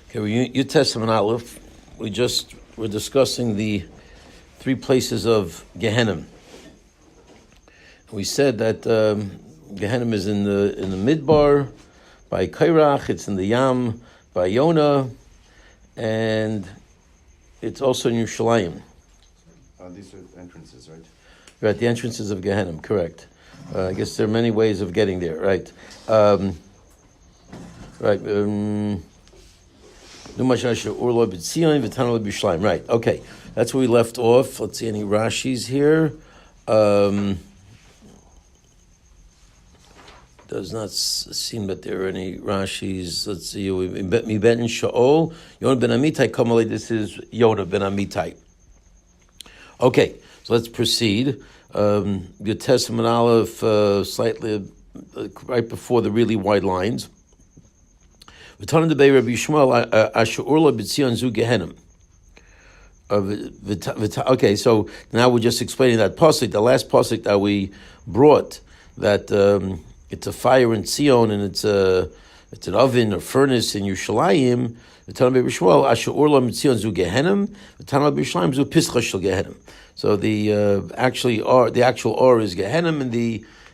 Okay, we're Testament Aleph. We're discussing the three places of Gehenna. We said that Gehenna is in the Midbar by Kairach. It's in the Yam by Yonah, and it's also in Yerushalayim. These are entrances, right? Right, the entrances of Gehenna. Correct. I guess there are many ways of getting there. Right. Right, okay, that's where we left off. Let's see any Rashis here. Does not seem that there are any Rashis. Let's see, Mi Ben Shaol, Yonah ben Amitai, Kamalei, this is Yonah ben Amitai. Okay, so let's proceed. Your Testament Aleph, slightly right before the really wide lines. Okay, so now we're just explaining that pasuk, the last pasuk that we brought, that it's a fire in Zion and it's an oven or furnace in Yerushalayim. So the actual or is Gehenna,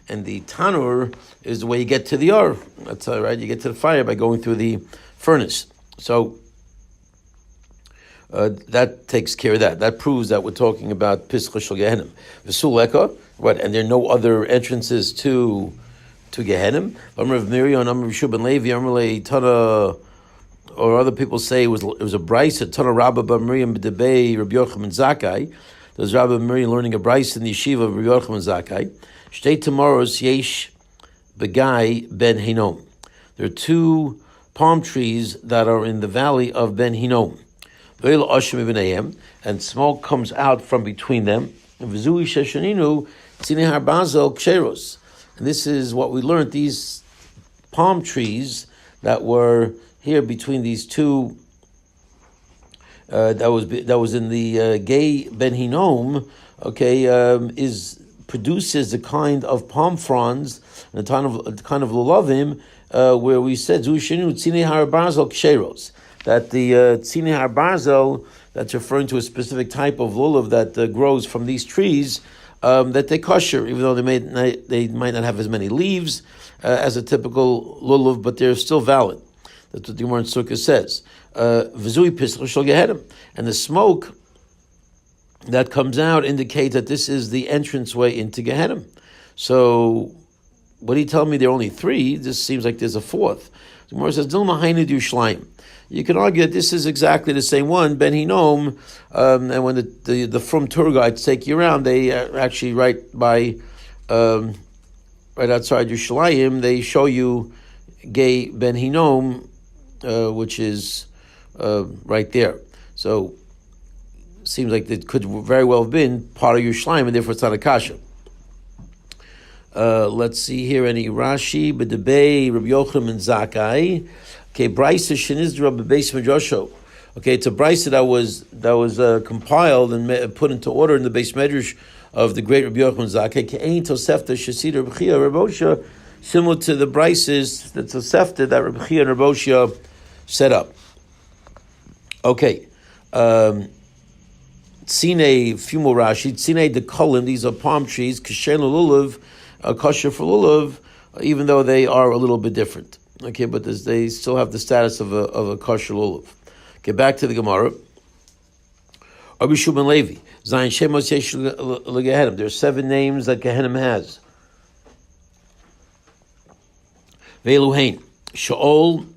and the tanur is the way you get to the or. That's right. You get to the fire by going through the furnace. So that takes care of that. That proves that we're talking about Pischa Shel Gehenna. V'suleka, what? And there are no other entrances to Gehenna. Amar of Miriam, Amar of Shub and Levi, Amar Tana, or other people say it was a brayse. Tana Rabba Bar Miriam B'Debei Rabbi Avrohom and Zakai. There's Rabbi Miriam learning a brayse in the yeshiva of Rabbi Avrohom and Zakai. Shtei Tamaros Yesh Begai Ben Hinnom. There are two palm trees that are in the valley of Ben Hinnom. And smoke comes out from between them. And this is what we learned, these palm trees that were here between these two, that was in the Gay Ben Hinnom, produces a kind of palm fronds, and a kind of lulavim, where we said Zushinu Tzine Har Barzel Ksheros, that the Tzine Har Barzel, that's referring to a specific type of lulav that grows from these trees, that they kosher, even though they might not have as many leaves as a typical lulav, but they're still valid. That's what the Gemara in Sukkah says. V'zui Pischa Shel Gehenna, and the smoke that comes out indicates that this is the entranceway into Gehenna. So, what do you tell me there are only three? This seems like there's a fourth. The Gemara says, Dilma Hainu Yerushalayim. You can argue that this is exactly the same one, Ben Hinnom, and when the From tour guides take you around, they actually right outside Yerushalayim, they show you Gay Ben Hinnom, which is right there. So, seems like it could very well have been part of Yerushalayim, and therefore it's not a kasha. Let's see here any Rashi, B'debei, Rabbi Avrohom and Zakai. Okay, Brisa Shenizdra B'beis Medrasho. Okay, it's a Brisa that was compiled and put into order in the Beis Medrash of the great Rabbi Avrohom Zakai. Ke'ein Tosefta Shesida Rabbi Chia Rabosha, similar to the Brises, the Tosefta that Rabbi Chia and Rabosha set up. Okay. Tzine, a few more Rashi. Tzine the Kolim, these are palm trees. Kasher lulav, kosher for lulav, even though they are a little bit different. Okay, but they still have the status of a kosher lulav. Get back to the Gemara. Rabbi Shub and Levi. Zayin Shemos Yesh LeGehenim. There are 7 names that Gehenim has. Ve'eluhein. Shaol,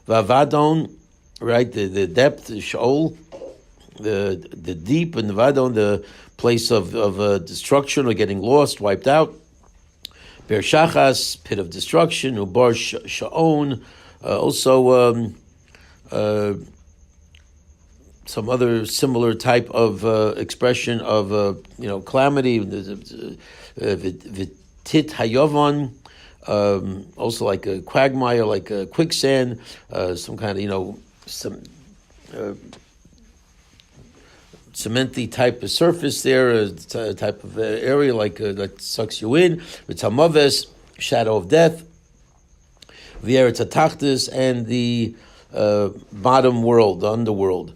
Vavadon, right, the depth, Shaol, the deep, and the Vadon, the place of destruction or getting lost, wiped out. Ber Shachas, pit of destruction. Ubar Sha'on, also some other similar type of expression of calamity. Vitit Hayovon, also like a quagmire, like a quicksand, some kind of some cementy type of surface there, a type of area that sucks you in. V'tamaves, shadow of death. V'eretz hatachtis, and the bottom world, the underworld.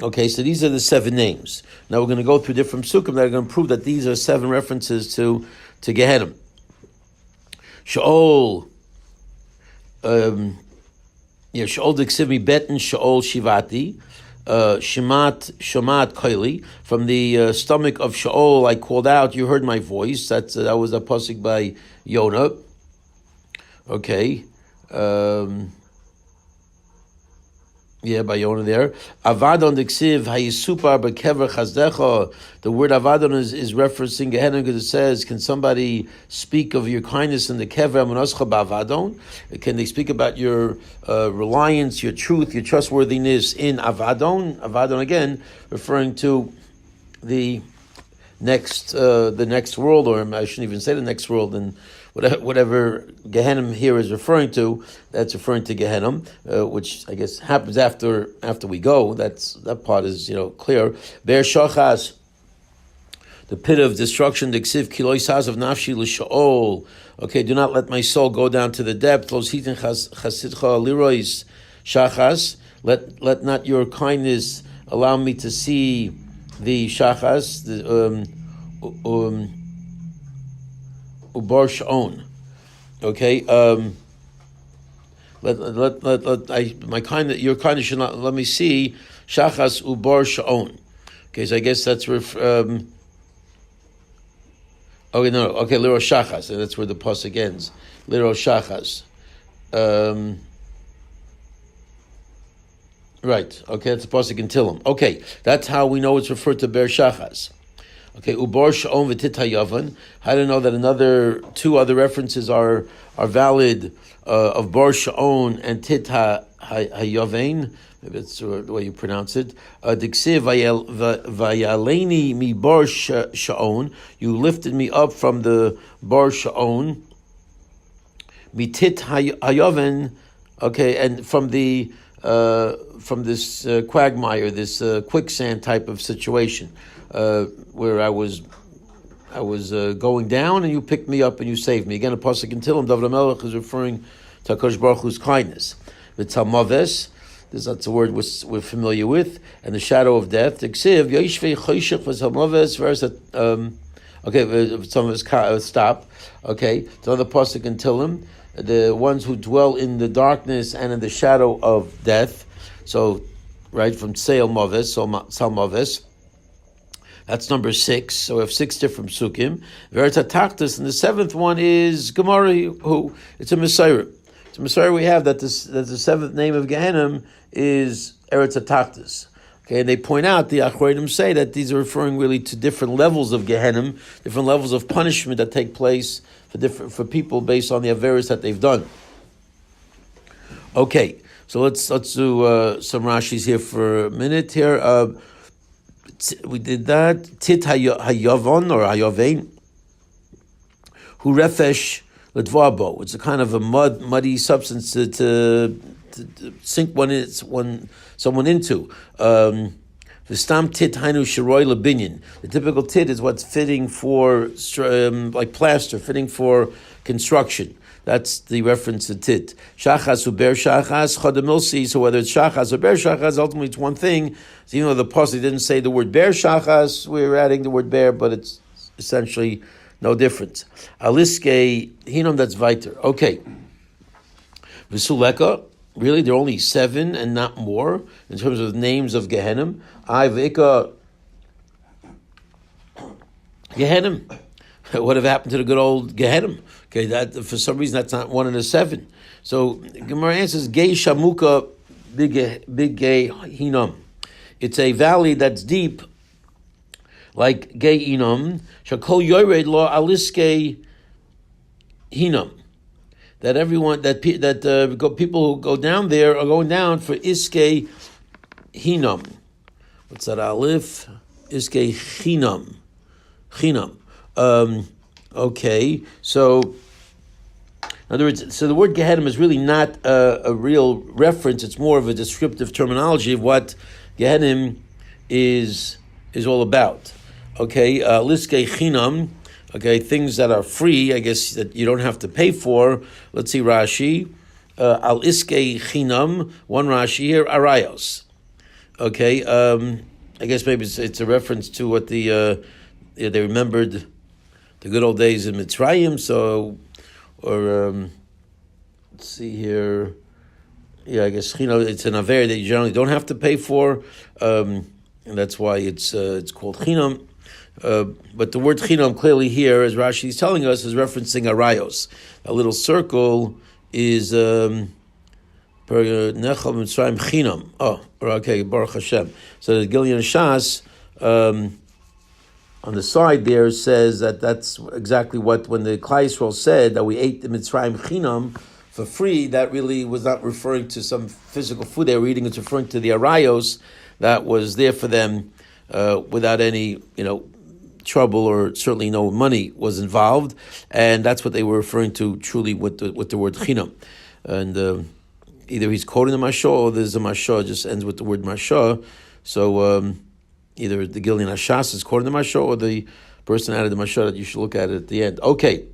Okay, so these are the 7 names. Now we're going to go through different psukim that are going to prove that these are 7 references to Gehenna. Sheol, Sheol diksivi betin Sheol shivati, Shemat koili. From the stomach of Sheol I called out, you heard my voice. That was a pasuk by Yonah. Okay. By Yonah there. Avadon diksiv hayisupar bekever chazdecha. The word avadon is referencing Gehenna because it says, can somebody speak of your kindness in the kever amunascha ba'avadon? Can they speak about your reliance, your truth, your trustworthiness in avadon? Avadon again, referring to the next world, or I shouldn't even say the next world, and whatever Gehenna here is referring to, that's referring to Gehenna, which I guess happens after we go. That part is clear. Be'er shachas, the pit of destruction. Diksiv kiloi saz of nafshi l'shaol. Okay, do not let my soul go down to the depth. Los hitin chasidcha lirois shachas. Let not your kindness allow me to see the shachas. Ubar Sha'on. Okay, your kindness should not let me see Shachas Ubar Sha'on. Okay, so I guess that's Liro Shachas, and that's where the pasuk ends. Liro Shachas. Right. Okay, that's the pasuk in Tillim. Okay, that's how we know it's referred to Ber Shachas. Okay, Ubor Sha'on v'tit hayavan. How do you know that 2 other references are valid of Bar Sha'on and Tit hayavein? Maybe that's the way you pronounce it. Diksiv vayaleni mi Bar Sha'on. You lifted me up from the Bar Sha'on. Mi Tit hayaven. Okay, and from this quagmire, this quicksand type of situation. Where I was going down, and you picked me up and you saved me. Again, a pasuk in Tillim, David HaMelech is referring to HaKadosh Baruch Hu's kindness. V'talmaves, that's a word we're familiar with, and the shadow of death. Ksiv yoishvei choshech v'talmaves. Verse that some of us stop. Okay, it's another pasuk in Tillim, the ones who dwell in the darkness and in the shadow of death. So, right from Tseil Maves, Salmaves. That's number 6. So we have 6 different psukim. Verita Taktis, and the 7th one is Gemara. It's a Messiah. It's a Messiah we have that the 7th name of Gehenna is Eretz Taktis. Okay, and they point out, the Achronim say that these are referring really to different levels of Gehenna, different levels of punishment that take place for people based on the averis that they've done. Okay, so let's do some Rashis here for a minute here. We did that. Tit hayavon or hayavein, hu refesh ledvabo. It's a kind of a muddy substance to sink someone into. The stam tit hainu shiroi lebinyan. The typical tit is what's fitting for like plaster, fitting for construction. That's the reference to tit. Shachas u ber shachas chodemilsi. So whether it's shachas or ber shachas, ultimately it's one thing. So even though the pasuk didn't say the word ber shachas, we're adding the word ber, but it's essentially no difference. Aliske hinam, that's weiter. Okay. V'suleka. Really, there are only 7 and not more in terms of names of Gehenna. V'ika Gehenna. What have happened to the good old Gehenna? Okay, that for some reason that's not 1 in the 7. So Gemara answers Gei Shamuka Big Gei Hinam. It's a valley that's deep, like Gei Hinam. Shakol Yored Lo Aliske Hinam. That people who go down there are going down for Iske Hinam. What's that? Aleph Iske Chinam. Okay, so in other words, so the word Gehenna is really not a real reference. It's more of a descriptive terminology of what Gehenna is all about. Okay, Liske Chinam. Okay, things that are free, I guess, that you don't have to pay for. Let's see Rashi. al iske chinam, one Rashi here, arayos. Okay, I guess maybe it's a reference to what they remembered the good old days in Mitzrayim. So, or let's see here. Yeah, I guess it's an aver that you generally don't have to pay for, and that's why it's called chinam. But the word chinam clearly here, as Rashi is telling us, is referencing arayos. A little circle is per nechal Mitzrayim chinam. Oh, okay, Baruch Hashem. So the Gilyon Shas on the side there says that's exactly what when the Klai Yisrael said that we ate the Mitzrayim chinam for free, that really was not referring to some physical food they were eating. It's referring to the arayos that was there for them without any, trouble, or certainly no money was involved, and that's what they were referring to truly with the word chinam. And either he's quoting the Mashah, or there's a Mashah just ends with the word Mashah. So either the Gilyon Hashas is quoting the Mashah, or the person added the Mashah that you should look at it at the end. Okay.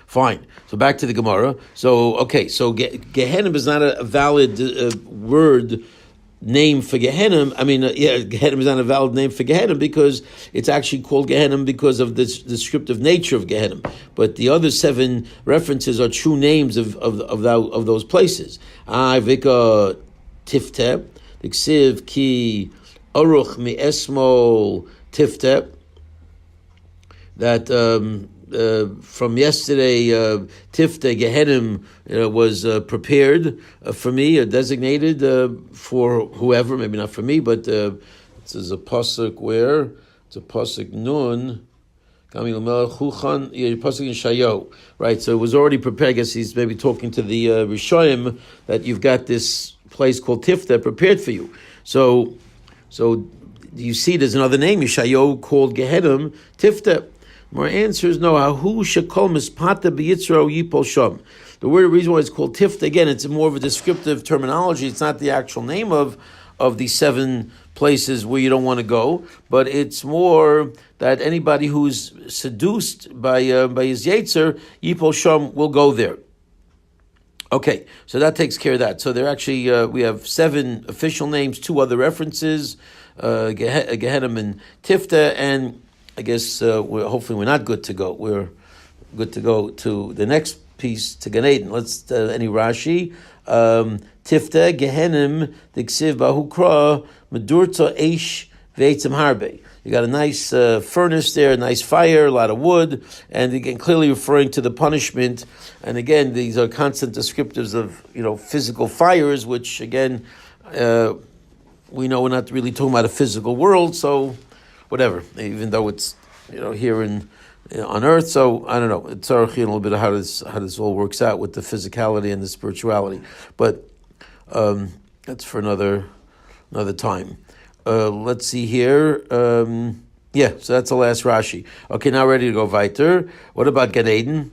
Fine. So back to the Gemara. So Gehenim is not a valid word name for Gehenim. I mean, Gehenim is not a valid name for Gehenim because it's actually called Gehenim because of the descriptive nature of Gehenim. But the other 7 references are true names of those places. Vika Tifte, the Ksiv Ki Aruch Mi Esmol Tifte. That from yesterday, Tifta Gehenim was prepared for me, designated for whoever, maybe not for me, but this is a pasuk where it's a pasuk nun, pasuk in Shayo, right? So it was already prepared. I guess he's maybe talking to the Rishoyim that you've got this place called Tifta prepared for you. So you see, there's another name Yeshayo called Gehenim Tifta. More answers no. Hahu shekol mispata b'yitzro yipol sham. The reason why it's called Tifta, again, it's more of a descriptive terminology. It's not the actual name of these 7 places where you don't want to go, but it's more that anybody who's seduced by his yetzer yipol sham will go there. Okay, so that takes care of that. So there actually we have 7 official names, 2 other references, Gehenim and Tifta, and I guess hopefully we're not good to go. We're good to go to the next piece, to Gan Eden. Let's any Rashi. Tifta Gehenim Diksiv Bahukra Medurta Eish Veitzim Harbe. You got a nice furnace there, a nice fire, a lot of wood, and again clearly referring to the punishment. And again, these are constant descriptors of physical fires, which again we know we're not really talking about a physical world, so. Whatever, even though it's here on Earth, so I don't know. It's a little bit of how this all works out with the physicality and the spirituality, but that's for another time. Let's see here. So that's the last Rashi. Okay, now ready to go weiter. What about Gan Eden?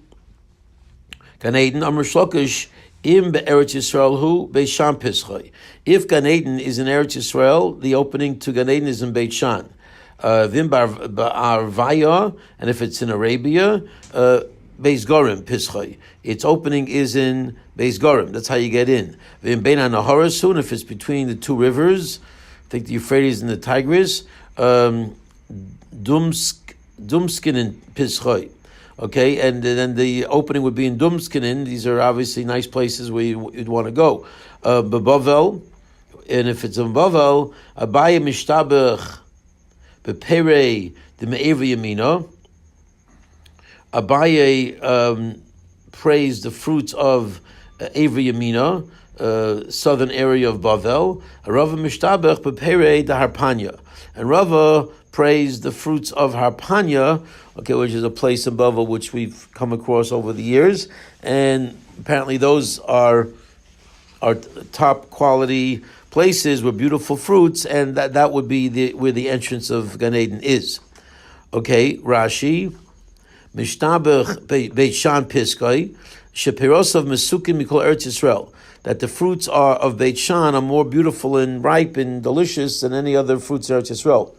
Gan Eden, Amr Shlokish. Im be'eretz Yisrael hu be'sham pischoi. If Gan Eden is in Eretz Yisrael, the opening to Gan Eden is in Beit Shan. Vim Arvaya, and if it's in Arabia, Beis Gorim Pischai. Its opening is in Beis Gorim. That's how you get in. Vim Bein HaNaharasun, if it's between the 2 rivers, I think the Euphrates and the Tigris, Dumskinen Pischai. Okay, and then the opening would be in Dumskinen. These are obviously nice places where you'd want to go. Bavel, and if it's in Bavel, Abaya Mishtabech. Bepere the Me'eva Yamina. Abaye praised the fruits of Eva Yamina, southern area of Bavel. Rava Mishtabech Bepere the Harpanya. And Rava praised the fruits of Harpanya, which is a place in Bavel which we've come across over the years. And apparently those are top quality places with beautiful fruits, and that would be where the entrance of Gan Eden is. Okay, Rashi, Mishtabech Beit Shan Piskai, Shepirosav Mesukim Mikol Eretz Yisrael, that the fruits of Beit Shan are more beautiful and ripe and delicious than any other fruits in Eretz Yisrael.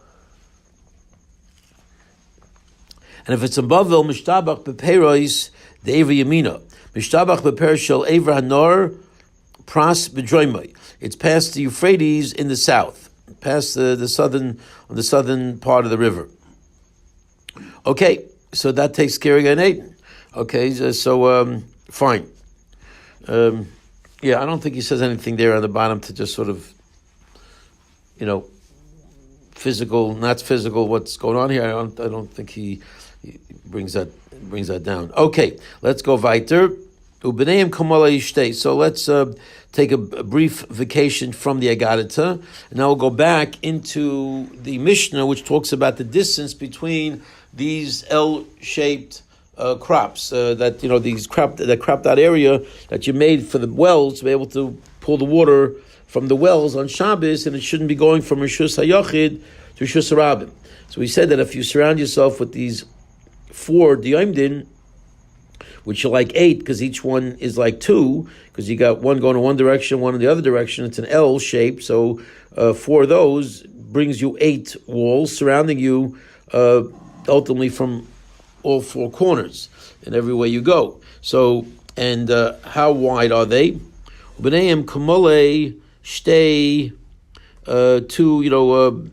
And if it's in Bavel, Mishtabech Bepeiros De'eva Yamina, Mishtabach beper shel Ever Hanor Pras b'Droimai. It's past the Euphrates in the south, past the southern part of the river. Okay, so that takes care of Gan Eden. Okay, so fine. Yeah, I don't think he says anything there on the bottom to just sort of, physical, not physical. What's going on here? I don't think he brings that down. Okay, let's go weiter. Ubeneim kamala yishtei. So let's take a brief vacation from the Agadita, and now we'll go back into the Mishnah, which talks about the distance between these L-shaped crops. These cropped out area that you made for the wells to be able to pull the water from the wells on Shabbos, and it shouldn't be going from Rishus HaYachid to Rishus HaRabim. So we said that if you surround yourself with these 4 Diyomdin, which are like 8, because each one is like 2, because you got one going in one direction, one in the other direction. It's an L shape, so 4 of those brings you 8 walls surrounding you, ultimately from all 4 corners, and every way you go. So, and how wide are they? B'neim kamole shtei, 2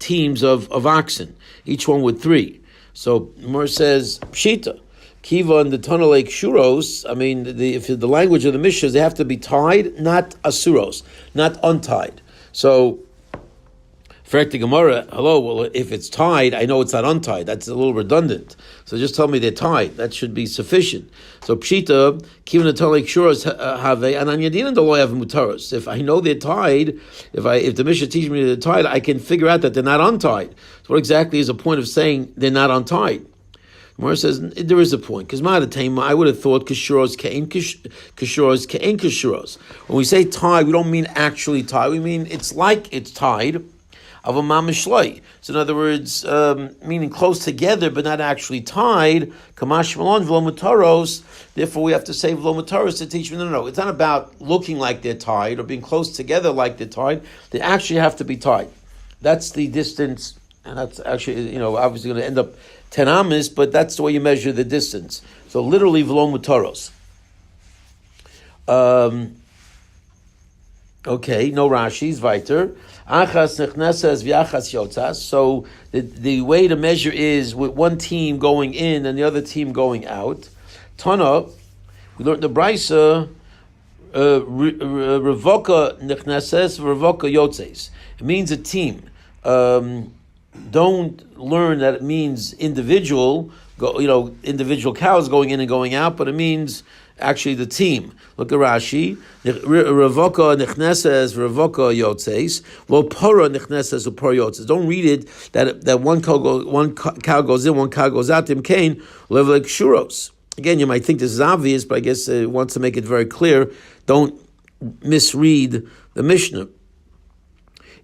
teams of oxen, each one with 3. So Mer says pshita. Kiva and the tunnel lake shuros. I mean, if the language of the Mishnah, they have to be tied, not asuros, not untied. So, for the Gemara, well, if it's tied, I know it's not untied. That's a little redundant. So just tell me they're tied. That should be sufficient. So pshita, kiva and the tunnel lake shuros have and an yadin the law have mutaros. If I know they're tied, if the Mishnah teaches me they're tied, I can figure out that they're not untied. So what exactly is the point of saying they're not untied? Gemara says there is a point, because I would have thought kashuros ke'en kashuros. When we say tied, we don't mean actually tied. We mean it's like it's tied of a mamishloi. So in other words, meaning close together but not actually tied. Kamash malon v'lo mutaros. Therefore, we have to say v'lo mutaros to teach me. No. It's not about looking like they're tied or being close together like they're tied. They actually have to be tied. That's the distance, and that's actually obviously going to end up 10 amis, but that's the way you measure the distance. So literally, v'lo mutaros. Okay, no Rashi's weiter. Achas nechnesas v'achas yotzas. So the way to measure is with one team going in and the other team going out. Tana, we learned the Brisa, revoka nechnesas, revoka yotzes. It means a team. Don't learn that it means individual cows going in and going out, but it means actually the team. Look at Rashi. Revoka nechneses, revoka yotzes. Lo pora nechneses, pora yotzes. Don't read it that one cow goes in, one cow goes out. Tim Kain level like shuros. Again, you might think this is obvious, but I guess it wants to make it very clear. Don't misread the Mishnah.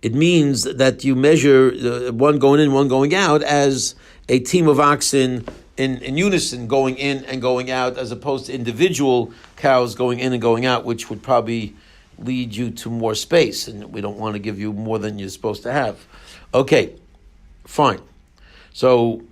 It means that you measure one going in, one going out as a team of oxen in unison going in and going out, as opposed to individual cows going in and going out, which would probably lead you to more space, and we don't want to give you more than you're supposed to have. Okay, fine. So,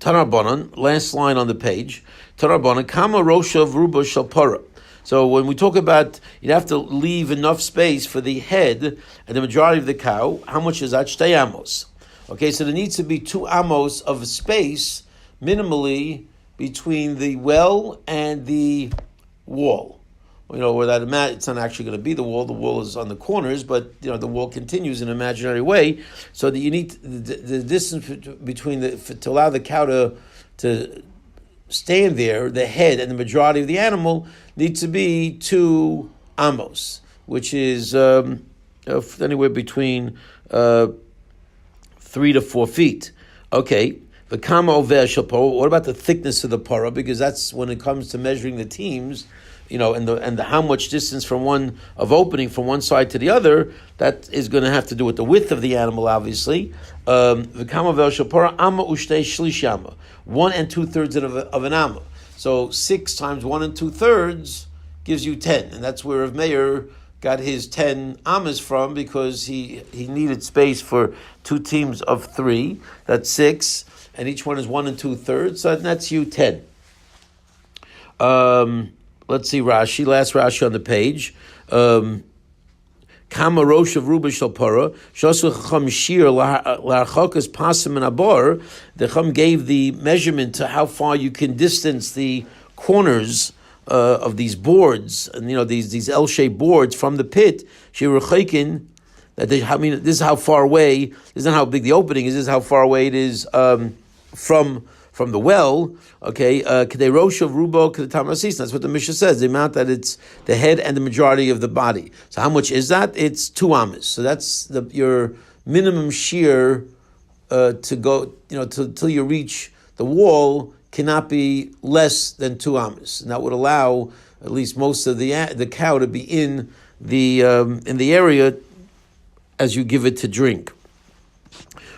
Tanarbanan, last line on the page. Tanarbanan, Kama Rosha Vruba Shalpara. So when we talk about, you have to leave enough space for the head and the majority of the cow. How much is that? Shtei amos. Okay, so there needs to be 2 amos of space, minimally, between the well and the wall. Where that it's not actually going to be the wall. The wall is on the corners, but the wall continues in an imaginary way. So that you need the distance between to allow the cow to stand there, the head and the majority of the animal needs to be 2 amos, which is anywhere between 3 to 4 feet. Okay, the kama over shapor. What about the thickness of the para? Because that's when it comes to measuring the teams, and the how much distance from one side to the other. That is going to have to do with the width of the animal, obviously. The kama over shapor amma ushtei shlishama. 1 2/3 of an amma. So 6 times 1 2/3 gives you 10, and that's where Rav Meir got his 10 ammas from, because he needed space for 2 teams of 3. That's 6, and each one is 1 2/3. So that's you 10. Let's see Rashi, last Rashi on the page. Kama rosh of ruba shel para shosu chacham shir larchokas pasim and abor. The chacham gave the measurement to how far you can distance the corners of these boards, and these L-shaped boards from the pit. Shiruchaykin. This is how far away. This is not how big the opening is. This is how far away it is from the well. Okay, kedei rosh of rubo kedei tamasis. That's what the Mishnah says. The amount that it's the head and the majority of the body. So how much is that? It's 2 amas. So that's your minimum shear to go. Till you reach the wall cannot be less than 2 amas, and that would allow at least most of the cow to be in the area as you give it to drink.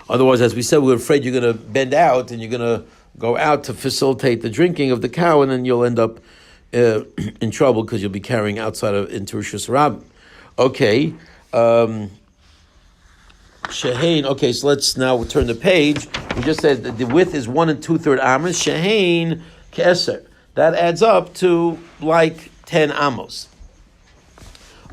Otherwise, as we said, we're afraid you're going to bend out and you're going to go out to facilitate the drinking of the cow, and then you'll end up in trouble because you'll be carrying outside into Rishus Rabbim. Okay. Shehain. Okay, so let's now turn the page. We just said that the width is 1 2/3 amos. Shehain keser. That adds up to like 10 amos.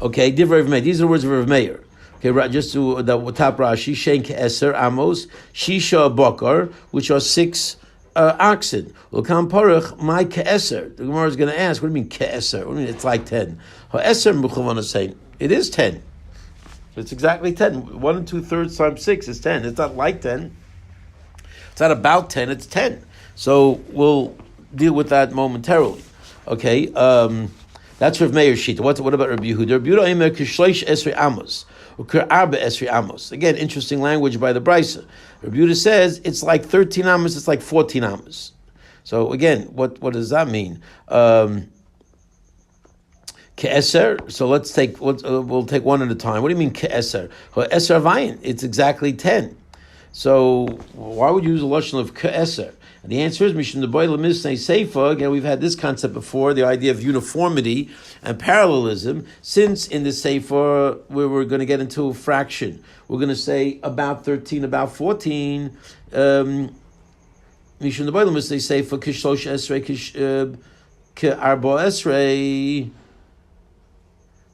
Okay, Divrei Rav Meir. These are the words of Rav Meir. Okay, just to the top Rashi, Shein ke'eser amos, shisha bakar, which are 6 oxen. L'kam parach, my ke'eser. The Gemara is going to ask, what do you mean ke'eser? What do you mean it's like 10? Ha'eser m'chuvan is saying, it is 10. So it's exactly 10. 1 2/3 times 6 is 10. It's not like 10. It's not about 10, it's 10. So we'll deal with that momentarily. Okay, that's Rav Meir's sheet. What about Rabbi Yehuda? Rabbi Yehuda Omer k'shleish esrei amos. Again, interesting language by the Brisa. Rabbi Yehuda says it's like 13 amos, it's like 14 amos. So again, what does that mean? Ke'eser. So we'll take one at a time. What do you mean ke'eser? Eser vayin. It's exactly 10. So why would you use a lashon of ke'eser? And the answer is Mishum Deboy Lemisnei Seifa. Again, we've had this concept before, the idea of uniformity and parallelism. Since in the Seifa we're going to get into a fraction, we're going to say about 13, about 14. Mishum Deboy Lemisnei Seifa Kishlosh Esrei Ke'arbo Esrei.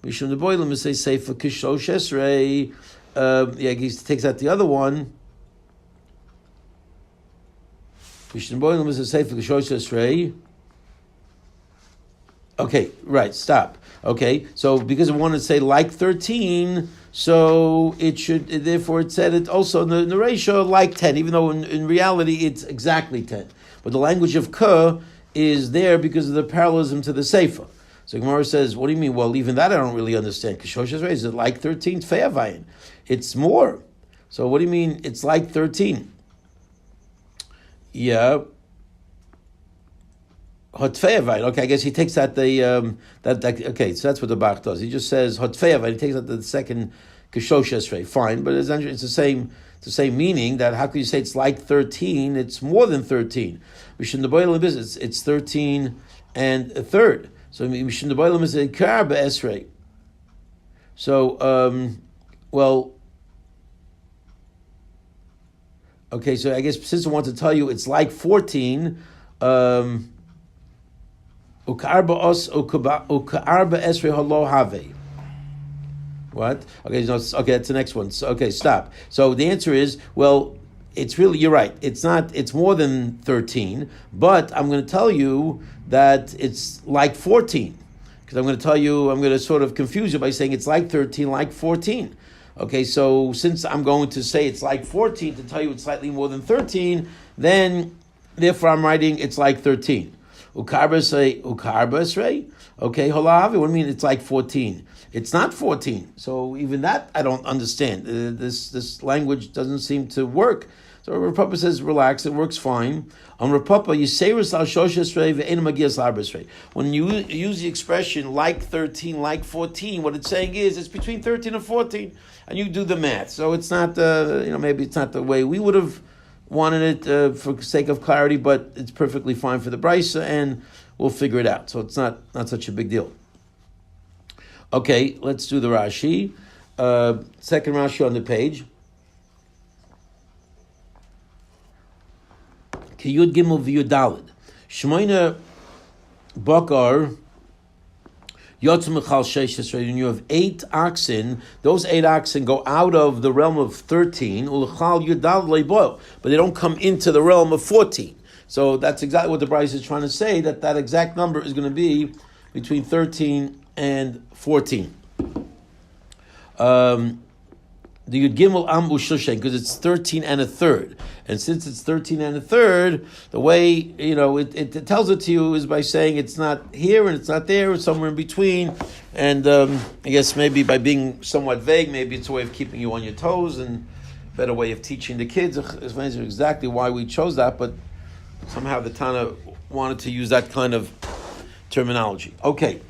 Mishum Deboy Lemisnei Seifa Kishlosh Esrei. He takes out the other one. Okay, right, stop. Okay, so because I wanted to say like 13, so it should, therefore it said it also in the ratio like 10, even though in reality it's exactly 10. But the language of ka is there because of the parallelism to the Seifa. So Gemara says, what do you mean? Well, even that I don't really understand. Is it like 13? It's more. So what do you mean it's like 13? Yeah. Hotfeavine. Okay, I guess he takes out the okay, so that's what the Bach does. He just says Hotfeavine. He takes out the second Kishosh Esrei. Fine, but it's the same meaning. That how can you say it's like 13? It's more than 13. It's 13 and a third. So Mishum Deboilim is a Kar Esrei. So well. Okay, so I guess since I want to tell you it's like 14, Ukarba esrei halo have. What? Okay, that's the next one. So, okay, stop. So the answer is, well, it's really, you're right. It's more than 13, but I'm going to tell you that it's like 14. Because I'm going to sort of confuse you by saying it's like 13, like 14. Okay, so since I'm going to say it's like 14 to tell you it's slightly more than 13, then therefore I'm writing it's like 13. Ukarba esrei. Okay, holavi. What do you mean it's like 14? It's not 14. So even that I don't understand. This language doesn't seem to work. So Rav Papa says, relax, it works fine. On Rav Papa, you say when you use the expression like 13, like 14, what it's saying is it's between 13 and 14, and you do the math. So it's not, maybe it's not the way we would have wanted it for sake of clarity, but it's perfectly fine for the Brisa, and we'll figure it out. So it's not such a big deal. Okay, let's do the Rashi. Second Rashi on the page. Yud Gimel v'Yud Daled. Shmoina Bakar. When you have 8 oxen, those 8 oxen go out of the realm of 13, but they don't come into the realm of 14. So that's exactly what the Bryce is trying to say, that exact number is going to be between 13 and 14. The Yud Gimel Ambu Shushen, because it's 13 and a third. And since it's 13 and a third, the way, it tells it to you is by saying it's not here and it's not there, it's somewhere in between. And I guess maybe by being somewhat vague, maybe it's a way of keeping you on your toes and a better way of teaching the kids. Explains exactly why we chose that, but somehow the Tana wanted to use that kind of terminology. Okay.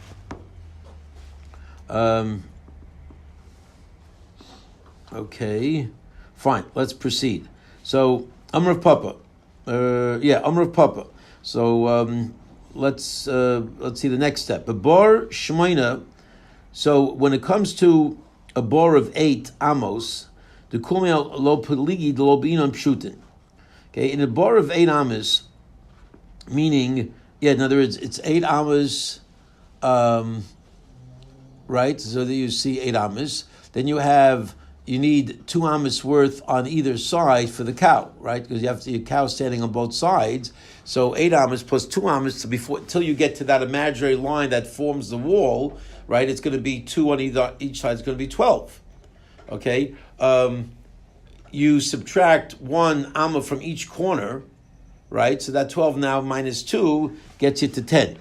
Okay, fine. Let's proceed. So Amr of Papa, Amr of Papa. So let's see the next step. A bar shmeina. So when it comes to a bar of 8 amos, the kumel lo peligi the lo binam pshutin. Okay, in a bar of 8 amos, meaning in other words, it's 8 amos, right? So that you see 8 amos. Then you need 2 amos worth on either side for the cow, right? Because you have your cow standing on both sides. So 8 amos plus 2 amos till you get to that imaginary line that forms the wall, right? It's going to be 2 on each side. It's going to be 12. Okay. You subtract 1 amma from each corner, right? So that 12 now minus 2 gets you to 10.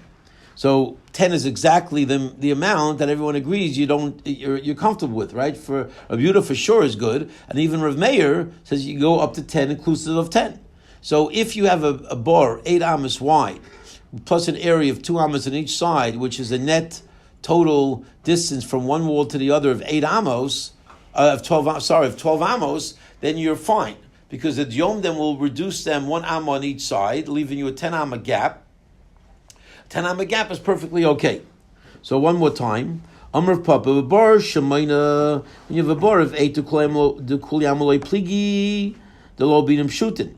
So 10 is exactly the amount that everyone agrees you're comfortable with, right? For a Yehuda for sure is good, and even Rav Meir says you go up to 10 inclusive of 10. So if you have a bar 8 amos wide, plus an area of 2 amos on each side, which is a net total distance from one wall to the other of 8 amos, of 12 amos, then you're fine, because the Yom then will reduce them 1 amma on each side, leaving you a 10 amma gap. 10 amma gap is perfectly okay. So one more time. Amr of Papa, bar shemaina. When you have a bar of 8 to kuliamoloi pligi, the lo binam shutin.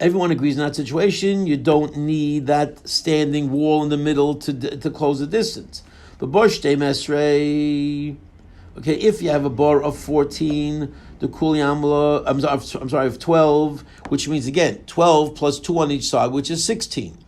Everyone agrees in that situation. You don't need that standing wall in the middle to close the distance. But bar shtei mesrei. Okay, if you have a bar of 14, the kuliamola, I'm sorry, of 12, which means again 12 plus 2 on each side, which is 16.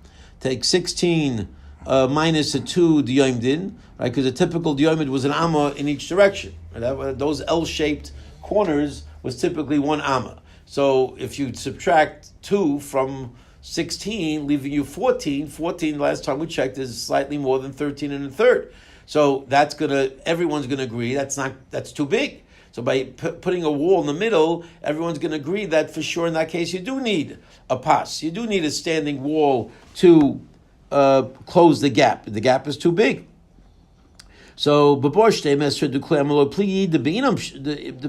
Take 16 minus a 2 diyomdin, right? Because a typical diyomid was an amma in each direction. Right? Those L-shaped corners was typically 1 amma. So if you subtract 2 from 16, leaving you 14, last time we checked, is slightly more than 13 and a third. So everyone's gonna agree that's too big. So by putting a wall in the middle, everyone's going to agree that for sure in that case you do need a pas. You do need a standing wall to close the gap. The gap is too big. So the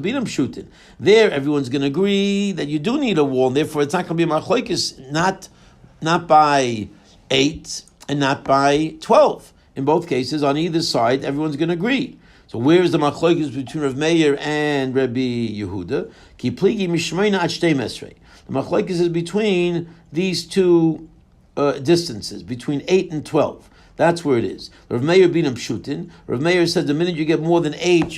binam shooting. There, everyone's going to agree that you do need a wall, and therefore it's not going to be a machlokes, not by 8 and not by 12. In both cases, on either side, everyone's going to agree. So where is the machlokes between Rav Meir and Rabbi Yehuda? Ki pligi mishmeina at shtei mesrei. The machlokes is between these two distances, between 8 and 12. That's where it is. Rav Meir binam pshutin. Rav Meir said the minute you get more than 8,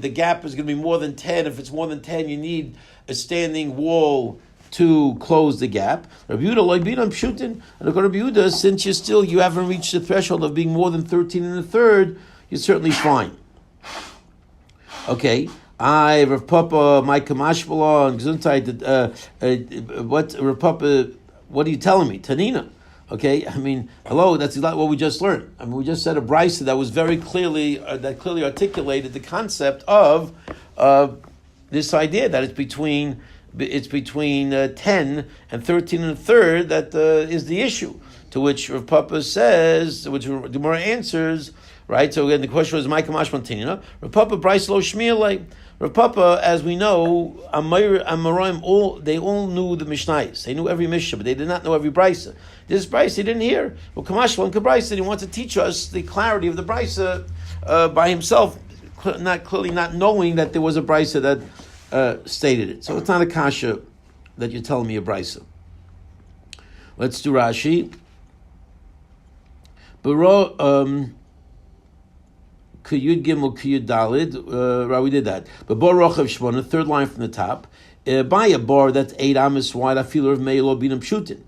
the gap is going to be more than 10. If it's more than 10, you need a standing wall to close the gap. Rabbi Yehuda loy binam pshutin. And according to Rabbi Yehuda, since you haven't reached the threshold of being more than 13 and a third, you're certainly fine. Okay, Rav Papa, my Kamashbala, and Gesundheit, Rav Papa, what are you telling me? Tanina. Okay, I mean, hello, that's exactly what we just learned. I mean, we just said a brisa that was very clearly, articulated the concept of this idea that it's between 10 and 13 and a third that is the issue. To which Rav Papa says, which the Gemara answers, right? So again, the question was, Ma'ika Mashmantina. Rav Papa, Bryce Lo Shmielei. Rav Papa, as we know, Amoraim, they all knew the Mishnayos. They knew every Mishnah, but they did not know every Brisa. This Brisa he didn't hear. Well, Kamashwan Kabrisa, he wants to teach us the clarity of the Brisa by himself, not knowing that there was a Brisa that stated it. So it's not a kasha that you're telling me a Brisa. Let's do Rashi. Kiyud Gimel Kiyud Dalid. Right, we did that. But Bar Rochav Shmona, third line from the top. By a bar that's 8 amas wide, I feel of May lo binam pshutin.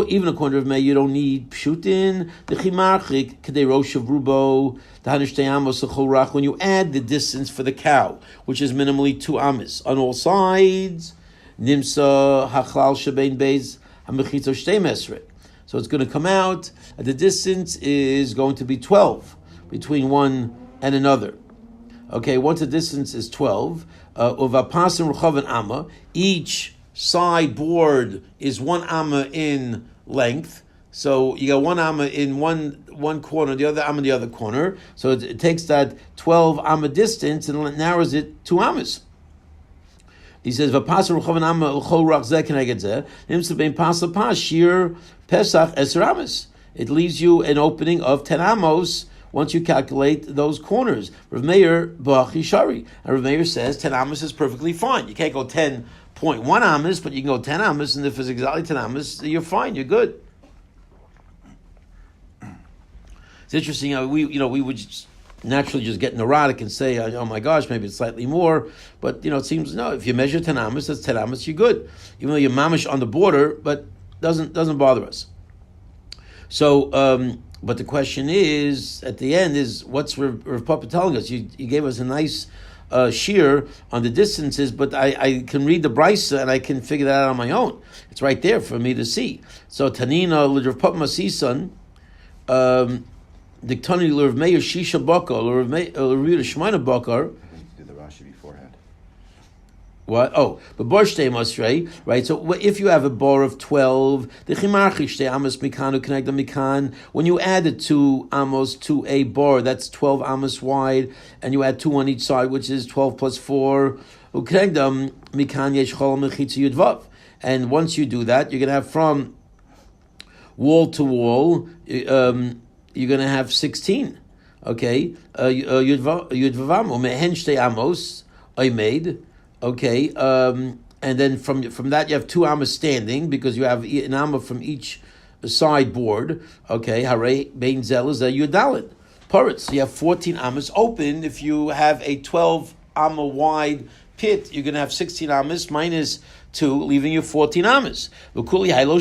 Even a corner of May, you don't need pshutin. The chimarchik kedei rosh of rubo the hanish amos rach. When you add the distance for the cow, which is minimally 2 amas on all sides, nimsa hachlal shebein beis hamechitzo shtei mesre. So it's going to come out. The distance is going to be 12 between one and another. Okay, once the distance is 12, uvapasim ruchav amma. Each side board is 1 amma in length. So you got 1 amma in one corner, the other amma in the other corner. So it takes that 12 amma distance and it narrows it 2 ammas. He says, "V'pasim ruchav amma l'chol rach zeh keneged zeh nimsa bein pasal pas shir pesach eser ammas." It leaves you an opening of 10 amos. Once you calculate those corners, Rav Meir b'achi shari, and Rav Meir says 10 amos is perfectly fine. You can't go 10.1 amos, but you can go 10 amos, and if it's exactly 10 amos, you're fine. You're good. It's interesting. We would naturally just get neurotic and say, "Oh my gosh, maybe it's slightly more," but it seems no. If you measure 10 amos, that's 10 amos. You're good, even though you're mamish on the border, but doesn't bother us. So. But the question is, at the end, is what's Rav Papa telling us? You gave us a nice shear on the distances, but I can read the brisa and I can figure that out on my own. It's right there for me to see. So Tanina Rav Papa Masisan, Diktani Rav Meir Shisha Bakar, Rav Meir Shemina Bakar. Did the Rashi beforehand? What? Oh, but bar shtei masrei, right? So if you have a bar of 12, the chimarchi shtei amos mikanu connected mikan. When you add the 2 amos to a bar, that's 12 amos wide, and you add 2 on each side, which is 12 plus 4. Uknegdam mikan yesh chol mechitzu yudvav. And once you do that, you're going to have from wall to wall, you're going to have 16. Okay, yudvavam umehen shtei amos I made. Okay, and then from that you have 2 amas standing because you have an amma from each side board. Okay, hare bein zel is a yudalid paritz. So you have 14 amas open. If you have a 12 amma wide pit, you're going to have 16 amas minus 2, leaving you 14 amas. We clearly know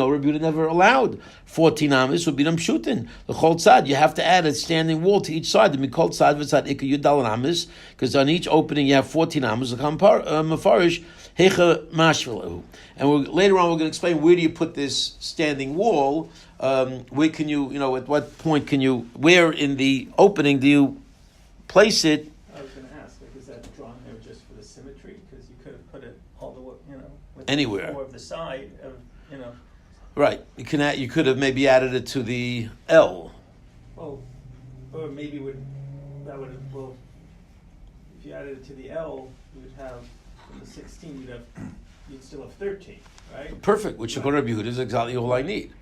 Rabbi Yehuda never allowed 14 amas would be them shooting. The chol tzad, you have to add a standing wall to each side. The mikol tzad v'tzad ikka yudal amas, because on each opening you have 14 amas. Mafarish hecha mashvilahu. And later on we're going to explain where do you put this standing wall. Where can you, at what point can you, where in the opening do you place it? Anywhere. Or of the side of, Right. You could have maybe added it to the L. Well, or maybe if you added it to the L, you would have from the 16. You'd still have 13, right? Perfect. Which according to Rabbi Yehuda is exactly all I need.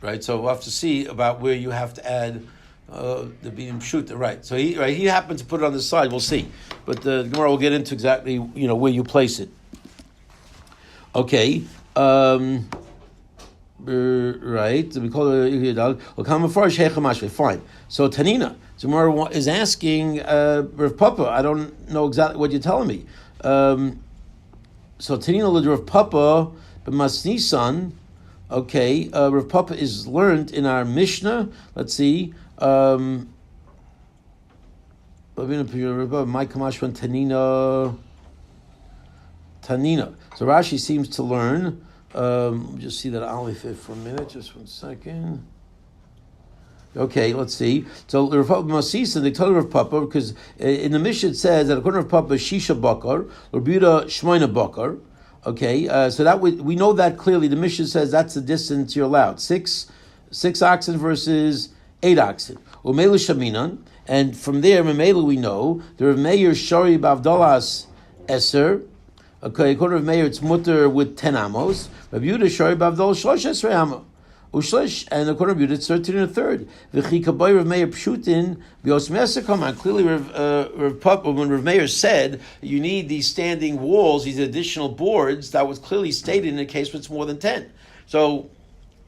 Right. So we'll have to see about where you have to add the beam shoot. Right. So he happened to put it on the side. We'll see. But the Gemara will get into exactly where you place it. Okay, right. We call it fine. So Tanina, Gemara is asking Rav Papa. I don't know exactly what you're telling me. So Tanina Rav Papa b'masnisan. Okay, Rav Papa is learned in our Mishnah. Let's see. Tanina. So Rashi seems to learn. Just see that Aleph for a minute. Just 1 second. Okay, let's see. So Rav Papa Masisa, they tell Rav Papa because in the Mishnah it says that according to Rav Papa, Shisha Bakar, Rabbi Yehuda Shmoina Bakar. Okay, so that we know that clearly. The Mishnah says that's the distance you're allowed: six oxen versus 8 oxen. Umelu Shaminan, and from there, Memelu we know the Rav Meir Shari Bavdalas Eser. Okay, according to Meir, it's mutter with 10 amos. Rabbi Yehuda Shari Bavdal Shlosh Esrei Amo. Ushlish, and according to Yehuda, it's 13 and a third. V'chi kabay Rav Meir pshutin v'os meser kaman. Clearly, Rav Papa, when Rav Meir said you need these standing walls, these additional boards, that was clearly stated in a case where it's more than 10. So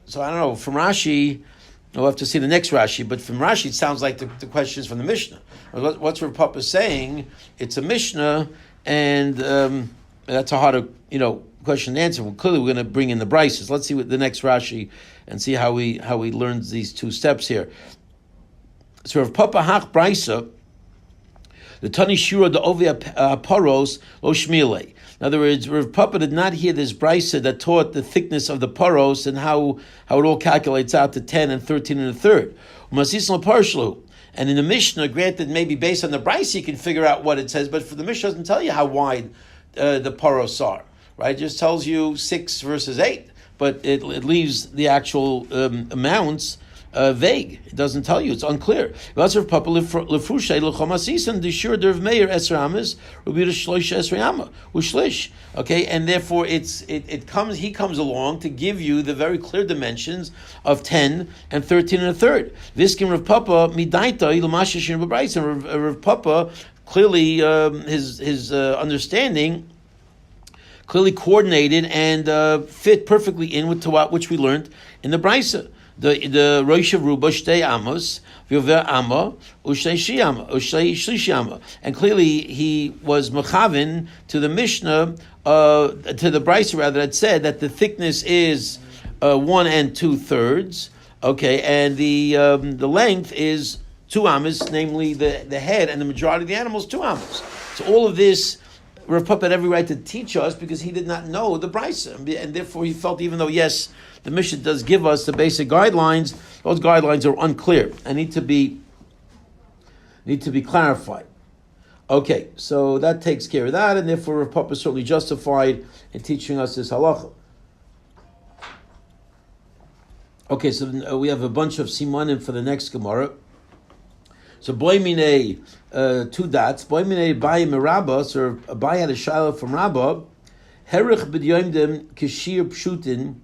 I don't know. From Rashi, We'll have to see the next Rashi, but from Rashi it sounds like the question is from the Mishnah. What's Rav Papa saying? It's a Mishnah, and that's a harder, question to answer. Well, clearly we're going to bring in the Brises. Let's see what the next Rashi and see how he learns these two steps here. So Rav Papa hach Brisa, the Tani Shura the Ovia Paros lo Shmile. In other words, Rav Papa did not hear this brisa that taught the thickness of the paros and how it all calculates out to 10 and 13 and a third. And in the Mishnah, granted, maybe based on the brisa you can figure out what it says, but for the Mishnah doesn't tell you how wide the paros are, right? It just tells you 6 versus 8, but it leaves the actual amounts vague. It doesn't tell you. It's unclear. Okay, and therefore he comes along to give you the very clear dimensions of 10 and 13 and a third. Rav Papa clearly his understanding clearly coordinated and fit perfectly in with which we learned in the Brisa. The Rosh of Ruba Shtei Amos, V'yover Amma, Ushtei Shlishi Amma. And clearly he was Mechavin to the Mishnah, to the Brisa rather, that said that the thickness is 1 2/3, okay, and the length is 2 Amos, namely the head, and the majority of the animals 2 Amos. So all of this Rav Papa had every right to teach us because he did not know the Brisa, and therefore he felt, even though yes, the Mishnah does give us the basic guidelines, those guidelines are unclear and need to be clarified. Okay, so that takes care of that, and therefore Rav Papa is certainly justified in teaching us this halacha. Okay, so we have a bunch of simanim for the next Gemara. So boimine 2 dots. Boimine bayim Rabba. So Abai had a shaila from Rabba. Herich b'dyomdim kishir pshutin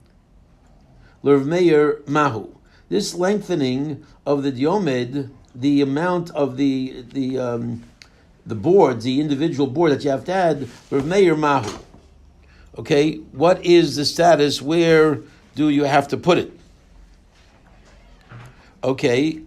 l'Rav Meir mahu. This lengthening of the diomed, the amount of the boards, the individual board that you have to add, Rav Meir mahu. Okay, what is the status? Where do you have to put it? Okay,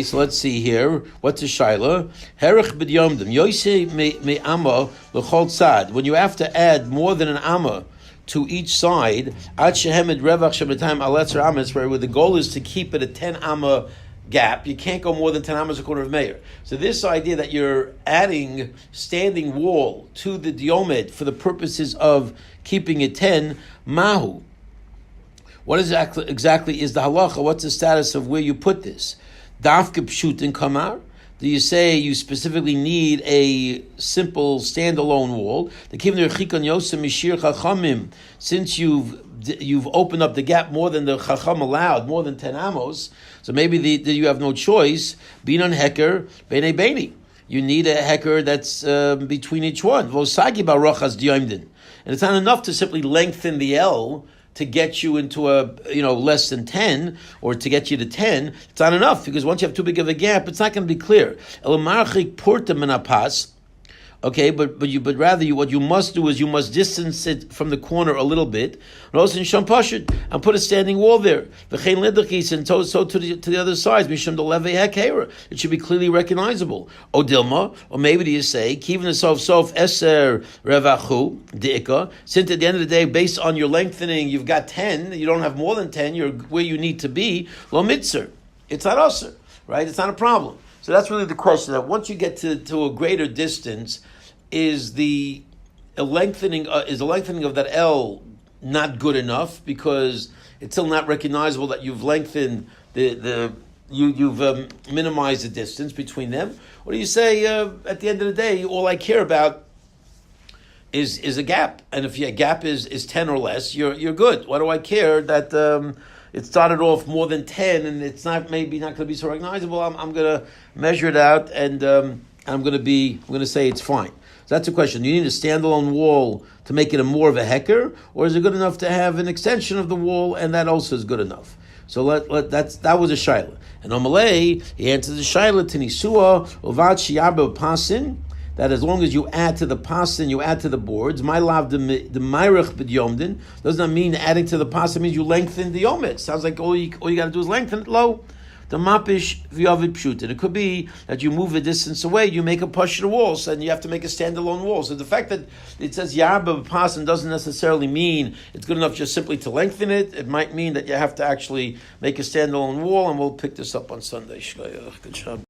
so let's see here. What's the shaila? Herich b'dyomdim yoisei me amma l'chol tzad. When you have to add more than an amma to each side, ad shehemed revach shemetayim aletzer amas, where the goal is to keep it a 10 amma gap. You can't go more than 10 amas according to Meir. So this idea that you're adding standing wall to the diomed for the purposes of keeping it 10 mahu. What exactly is the halacha? What's the status of where you put this? Dafke pshutin kamar. Do you say you specifically need a simple standalone wall? Since you've opened up the gap more than the chacham allowed, more than 10 amos, so maybe you have no choice. Binan heker bene beni. You need a heker that's between each one. Vosagi barochas diomdin. And it's not enough to simply lengthen the L to get you into a less than 10, or to get you to 10. It's not enough, because once you have too big of a gap, it's not going to be clear. Okay, but rather what you must do is you must distance it from the corner a little bit, and put a standing wall there. And so to the other sides, it should be clearly recognizable. Or maybe do you say, since at the end of the day, based on your lengthening, you've got 10, you don't have more than 10, you're where you need to be, lo mitzer. It's not usher, right? It's not a problem. So that's really the question, that once you get to a greater distance, is the lengthening of that L not good enough, because it's still not recognizable that you've lengthened you've minimized the distance between them? Or do you say at the end of the day, all I care about is a gap, and if your gap is 10 or less, you're good. Why do I care that it started off more than 10 and it's maybe not going to be so recognizable? I'm going to measure it out, and I'm going to say it's fine. So that's the question. Do you need a standalone wall to make it more of a hecker, or is it good enough to have an extension of the wall, and that also is good enough? So that was a shaila. And Amalei, he answers the shaila to Nisua Uvad Shiyarba Pasin, that as long as you add to the pasta and you add to the boards, my lav the mayrich b'yomdin does not mean adding to the pasta means you lengthen the yomit. Sounds like all you got to do is lengthen it low. The mapish v'yavid pshutin. It could be that you move a distance away, you make a push to the walls, and you have to make a standalone wall. So the fact that it says yarba b'pasan doesn't necessarily mean it's good enough just simply to lengthen it. It might mean that you have to actually make a standalone wall, and we'll pick this up on Sunday. Good job.